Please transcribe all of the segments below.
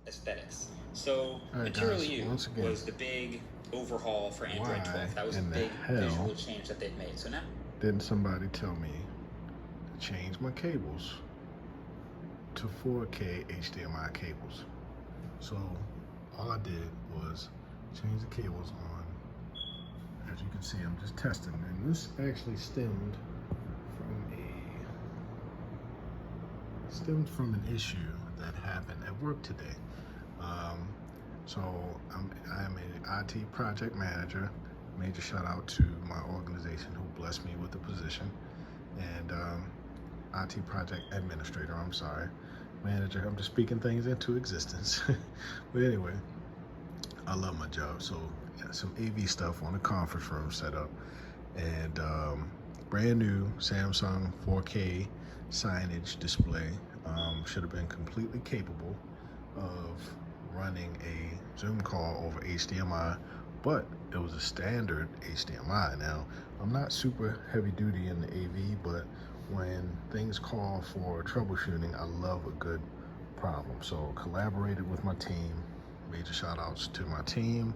aesthetics. So Alright Material guys, U once again, was the big overhaul for Android why 12. That was a in the big hell visual change that they've made. So now, didn't somebody tell me to change my cables to 4K HDMI cables? So all I did was change the cables on. As you can see, I'm just testing, and this actually stemmed from an issue that happened at work today. So I am an IT project manager. Major shout out to my organization who blessed me with the position, and IT project administrator. I'm sorry, manager. I'm just speaking things into existence. But anyway, I love my job. So yeah, some AV stuff on the conference room set up, and brand new Samsung 4K signage display. Should have been completely capable of running a Zoom call over HDMI, but it was a standard HDMI. Now, I'm not super heavy duty in the AV, but when things call for troubleshooting, I love a good problem. So collaborated with my team. Major shout outs to my team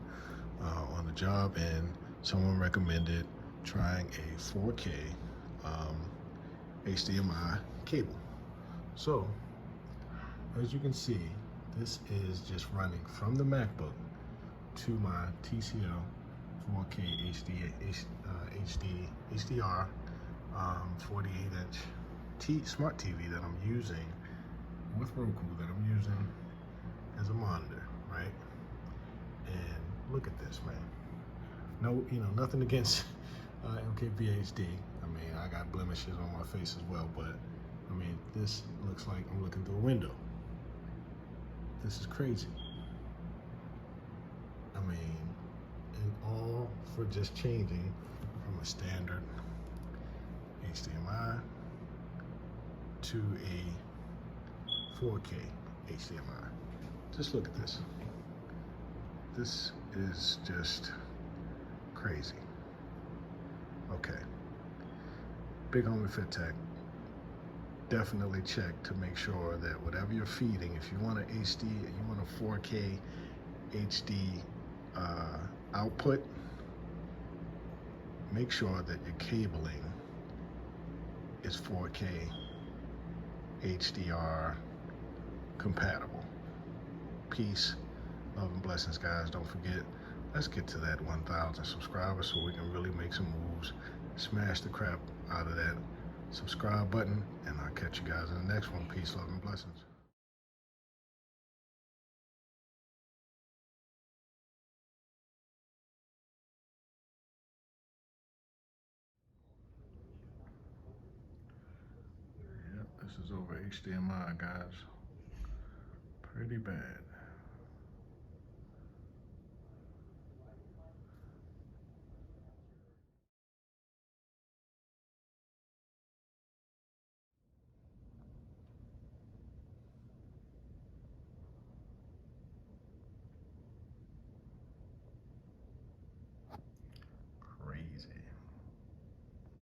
on the job, and someone recommended trying a 4K HDMI cable. So as you can see, this is just running from the MacBook to my TCL 4K HDR 48-inch smart TV that I'm using with Roku, that I'm using as a monitor, right? And look at this, man. No, nothing against MKBHD. I mean, I got blemishes on my face as well, but I mean, this looks like I'm looking through a window. This is crazy. I mean, and all for just changing from a standard HDMI to a 4K HDMI. Just look at this. This is just crazy. Okay. Big Homie Fit Tech. Definitely check to make sure that whatever you're feeding, if you want an HD, you want a 4K HD output, make sure that your cabling is 4K HDR compatible. Peace, love and blessings, guys. Don't forget, let's get to that 1,000 subscribers so we can really make some moves. Smash the crap out of that subscribe button, and I'll catch you guys in the next one. Peace, love, and blessings. Yep, this is over HDMI, guys. Pretty bad.